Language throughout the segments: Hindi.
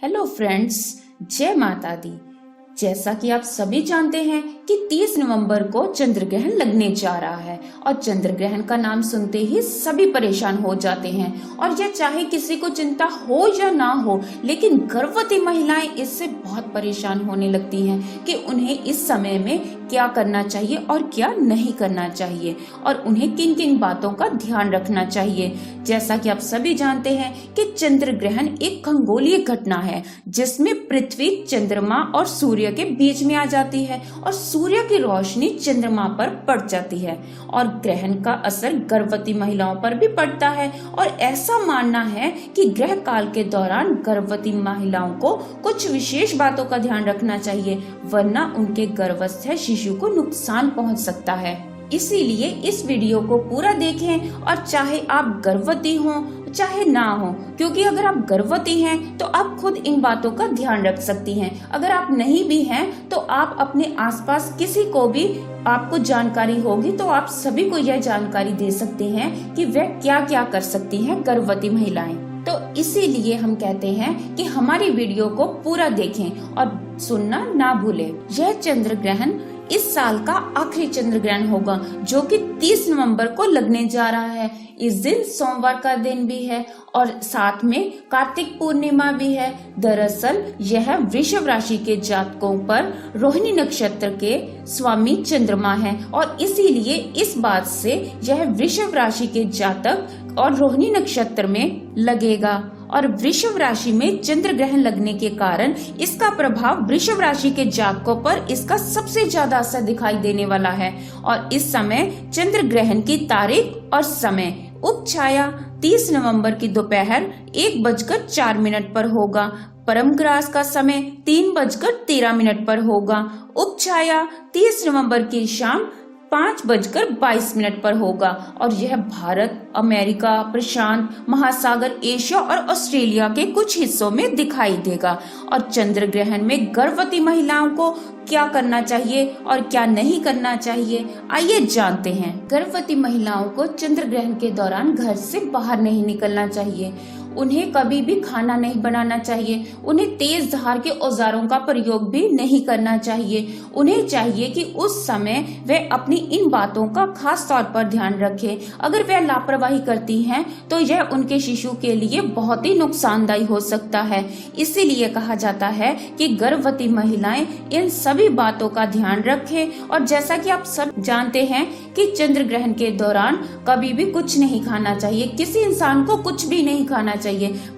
हेलो फ्रेंड्स, जय माता दी। जैसा कि आप सभी जानते हैं कि 30 नवंबर को चंद्र ग्रहण लगने जा रहा है और चंद्र ग्रहण का नाम सुनते ही सभी परेशान हो जाते हैं। और यह चाहे किसी को चिंता हो या ना हो, लेकिन गर्भवती महिलाएं इससे बहुत परेशान होने लगती हैं कि उन्हें इस समय में क्या करना चाहिए और क्या नहीं करना चाहिए और उन्हें किन किन बातों का ध्यान रखना चाहिए। जैसा कि आप सभी जानते हैं कि चंद्र ग्रहण एक खगोलीय घटना है जिसमें पृथ्वी, चंद्रमा और सूर्य के बीच में आ जाती है और सूर्य की रोशनी चंद्रमा पर पड़ जाती है और ग्रहण का असर गर्भवती महिलाओं पर भी पड़ता है। और ऐसा मानना है कि ग्रह काल के दौरान गर्भवती महिलाओं को कुछ विशेष बातों का ध्यान रखना चाहिए, वरना उनके गर्भस्थ शिशु को नुकसान पहुंच सकता है। इसीलिए इस वीडियो को पूरा देखें, और चाहे आप गर्भवती हो चाहे ना हो, क्योंकि अगर आप गर्भवती हैं तो आप खुद इन बातों का ध्यान रख सकती हैं। अगर आप नहीं भी हैं तो आप अपने आसपास किसी को भी आपको जानकारी होगी तो आप सभी को यह जानकारी दे सकते हैं कि वह क्या क्या कर सकती हैं गर्भवती महिलाएं। तो इसीलिए हम कहते हैं कि हमारी वीडियो को पूरा देखें और सुनना ना भूलें। यह चंद्र ग्रहण इस साल का आखिरी चंद्र ग्रहण होगा जो कि 30 नवंबर को लगने जा रहा है। इस दिन सोमवार का दिन भी है और साथ में कार्तिक पूर्णिमा भी है। दरअसल यह वृषभ राशि के जातकों पर रोहिणी नक्षत्र के स्वामी चंद्रमा है और इसीलिए इस बात से यह वृषभ राशि के जातक और रोहिणी नक्षत्र में लगेगा। और वृषभ राशि में चंद्र ग्रहण लगने के कारण इसका प्रभाव वृषभ राशि के जातकों पर इसका सबसे ज्यादा असर दिखाई देने वाला है। और इस समय चंद्र ग्रहण की तारीख और समय उप छाया 30 नवंबर की दोपहर 1:04 पर होगा। परम ग्रास का समय 3:13 पर होगा। उप छाया 30 नवंबर की शाम 5:22 पर होगा और यह भारत, अमेरिका, प्रशांत महासागर, एशिया और ऑस्ट्रेलिया के कुछ हिस्सों में दिखाई देगा। और चंद्र ग्रहण में गर्भवती महिलाओं को क्या करना चाहिए और क्या नहीं करना चाहिए, आइए जानते हैं। गर्भवती महिलाओं को चंद्र ग्रहण के दौरान घर से बाहर नहीं निकलना चाहिए। उन्हें कभी भी खाना नहीं बनाना चाहिए। उन्हें तेज धार के औजारों का प्रयोग भी नहीं करना चाहिए। उन्हें चाहिए कि उस समय वे अपनी इन बातों का खास तौर पर ध्यान रखें। अगर वे लापरवाही करती हैं तो यह उनके शिशु के लिए बहुत ही नुकसानदायी हो सकता है। इसीलिए कहा जाता है कि गर्भवती महिलाएं इन सभी बातों का ध्यान रखें। और जैसा कि आप सब जानते हैं कि चंद्र ग्रहण के दौरान कभी भी कुछ नहीं खाना चाहिए। किसी इंसान को कुछ भी नहीं खाना चाहिए।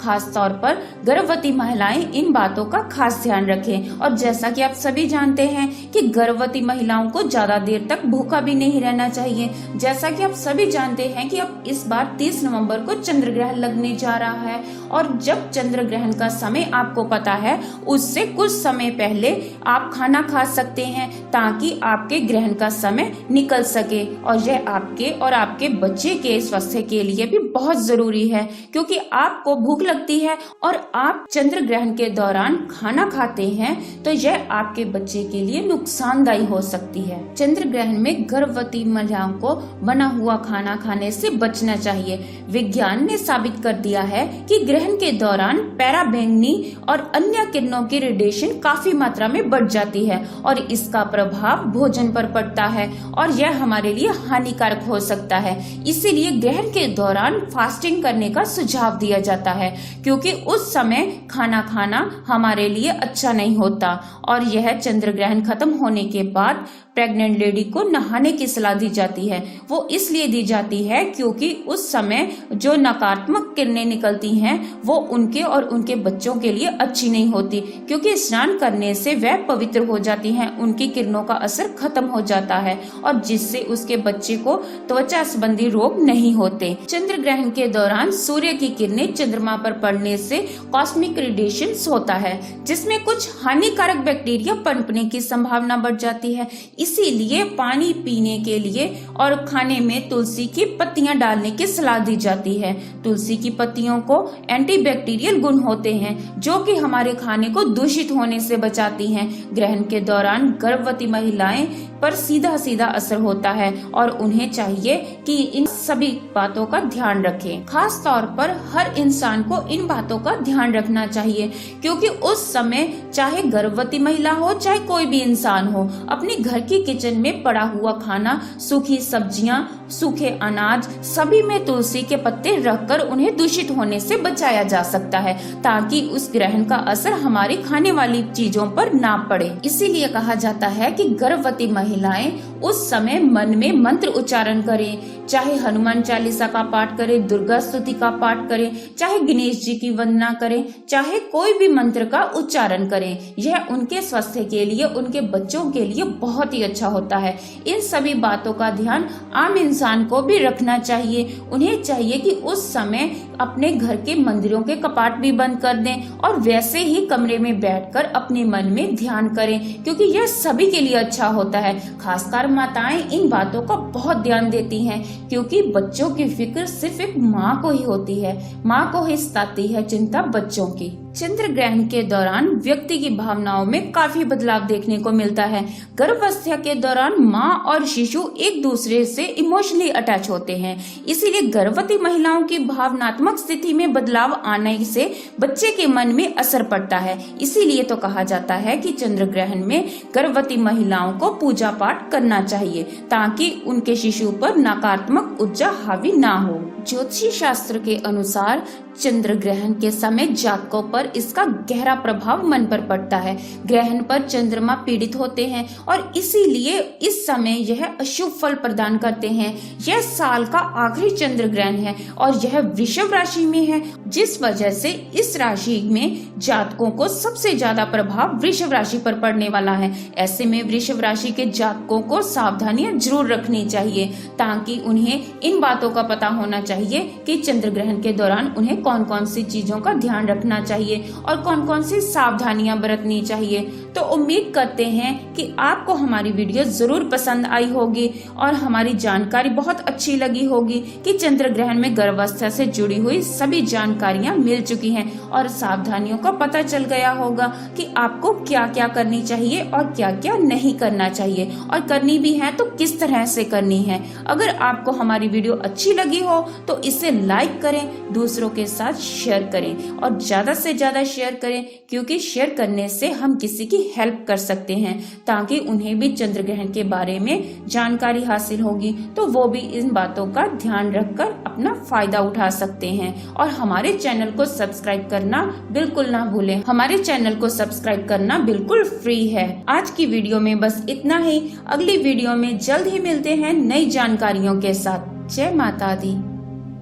खास तौर पर गर्भवती महिलाएं इन बातों का खास ध्यान रखें। और जैसा कि आप सभी जानते हैं कि गर्भवती महिलाओं को ज्यादा देर तक भूखा भी नहीं रहना चाहिए। जैसा कि आप सभी जानते हैं कि अब इस बार 30 नवंबर को चंद्र ग्रहण लगने जा रहा है और जब चंद्र ग्रहण का समय आपको पता है, उससे कुछ समय पहले आप खाना खा सकते हैं ताकि आपके ग्रहण का समय निकल सके। और यह आपके और आपके बच्चे के स्वास्थ्य के लिए भी बहुत जरूरी है, क्योंकि आपको भूख लगती है और आप चंद्र ग्रहण के दौरान खाना खाते हैं तो यह आपके बच्चे के लिए नुकसानदायी हो सकती है। चंद्र ग्रहण में गर्भवती महिलाओं को बना हुआ खाना खाने से बचना चाहिए। विज्ञान ने साबित कर दिया है कि ग्रहण के दौरान पैराबैंगनी और अन्य किरणों की रेडिएशन काफी मात्रा में बढ़ जाती है और इसका प्रभाव भोजन पर पड़ता है और यह हमारे लिए हानिकारक हो सकता है। इसीलिए ग्रहण के दौरान फास्टिंग करने का सुझाव दिया जाता है, क्योंकि उस समय खाना खाना हमारे लिए अच्छा नहीं होता। और यह चंद्र ग्रहण खत्म होने के बाद प्रेग्नेंट लेडी को नहाने की सलाह दी जाती है। वो इसलिए दी जाती है क्योंकि उस समय जो नकारात्मक किरणें निकलती हैं वो उनके और उनके बच्चों के लिए अच्छी नहीं होती, क्योंकि स्नान करने से वह पवित्र हो जाती हैं, उनकी किरणों का असर खत्म हो जाता है और जिससे उसके बच्चे को त्वचा संबंधी रोग नहीं होते। चंद्र ग्रहण के दौरान सूर्य की किरणें चंद्रमा पर पड़ने से कॉस्मिक रेडिएशन होता है, जिसमें कुछ हानिकारक बैक्टीरिया पनपने की संभावना बढ़ जाती है। इसीलिए पानी पीने के लिए और खाने में तुलसी की पत्तियां डालने की सलाह दी जाती है। तुलसी की पत्तियों को एंटीबैक्टीरियल गुण होते हैं जो कि हमारे खाने को दूषित होने से बचाती हैं। ग्रहण के दौरान गर्भवती महिलाएं पर सीधा सीधा असर होता है और उन्हें चाहिए कि इन सभी बातों का ध्यान रखें। खास तौर पर हर इंसान को इन बातों का ध्यान रखना चाहिए, क्योंकि उस समय चाहे गर्भवती महिला हो चाहे कोई भी इंसान हो, अपने घर की किचन में पड़ा हुआ खाना, सूखी सब्जियां, सूखे अनाज सभी में तुलसी के पत्ते रखकर उन्हें दूषित होने से बचाया जा सकता है, ताकि उस ग्रहण का असर हमारी खाने वाली चीजों पर ना पड़े। इसीलिए कहा जाता है कि गर्भवती महिलाएं उस समय मन में मंत्र उच्चारण करें, चाहे हनुमान चालीसा का पाठ करें, दुर्गा स्तुति का पाठ करें, चाहे गणेश जी की वंदना करें, चाहे कोई भी मंत्र का उच्चारण करें। यह उनके स्वास्थ्य के लिए, उनके बच्चों के लिए बहुत ही अच्छा होता है। इन सभी बातों का ध्यान आम इंसान को भी रखना चाहिए। उन्हें चाहिए कि उस समय अपने घर के मंदिरों के कपाट भी बंद कर दें और वैसे ही कमरे में बैठकर अपने मन में ध्यान करें, क्योंकि यह सभी के लिए अच्छा होता है। खासकर माताएं इन बातों का बहुत ध्यान देती हैं, क्योंकि बच्चों की फिक्र सिर्फ एक माँ को ही होती है। माँ को ही सताती है चिंता बच्चों की। चंद्र ग्रहण के दौरान व्यक्ति की भावनाओं में काफी बदलाव देखने को मिलता है। गर्भावस्था के दौरान माँ और शिशु एक दूसरे से इमोशनली अटैच होते हैं, इसीलिए गर्भवती महिलाओं की भावनात्मक स्थिति में बदलाव आने से बच्चे के मन में असर पड़ता है। इसीलिए तो कहा जाता है कि चंद्र ग्रहण में गर्भवती महिलाओं को पूजा पाठ करना चाहिए, ताकि उनके शिशु पर नकारात्मक ऊर्जा हावी ना हो। ज्योतिषी शास्त्र के अनुसार चंद्र ग्रहण के समय जातकों पर इसका गहरा प्रभाव मन पर पड़ता है। ग्रहण पर चंद्रमा पीड़ित होते हैं और इसीलिए इस समय यह अशुभ फल प्रदान करते हैं। यह साल का आखिरी चंद्र ग्रहण है और यह वृषभ राशि में है, जिस वजह से इस राशि में जातकों को सबसे ज्यादा प्रभाव वृषभ राशि पर पड़ने वाला है। ऐसे में वृषभ राशि के जातकों को सावधानियां जरूर रखनी चाहिए, ताकि उन्हें इन बातों का पता होना चाहिए कि चंद्र ग्रहण के दौरान उन्हें कौन कौन सी चीजों का ध्यान रखना चाहिए और कौन कौन सी सावधानियां बरतनी चाहिए। तो उम्मीद करते हैं कि आपको हमारी वीडियो जरूर पसंद आई होगी और हमारी जानकारी बहुत अच्छी लगी होगी कि चंद्र ग्रहण में गर्भावस्था से जुड़ी हुई सभी जानकारियां मिल चुकी हैं और सावधानियों का पता चल गया होगा कि आपको क्या क्या करनी चाहिए और क्या क्या नहीं करना चाहिए, और करनी भी है तो किस तरह से करनी है। अगर आपको हमारी वीडियो अच्छी लगी हो तो इसे लाइक करें, दूसरों के साथ शेयर करें और ज्यादा से ज्यादा शेयर करें, क्योंकि शेयर करने से हम किसी की हेल्प कर सकते हैं, ताकि उन्हें भी चंद्र ग्रहण के बारे में जानकारी हासिल होगी तो वो भी इन बातों का ध्यान रखकर अपना फायदा उठा सकते हैं। और हमारे चैनल को सब्सक्राइब करना बिल्कुल ना भूलें। हमारे चैनल को सब्सक्राइब करना बिल्कुल फ्री है। आज की वीडियो में बस इतना ही। अगली वीडियो में जल्द ही मिलते हैं नई जानकारियों के साथ। जय माता दी।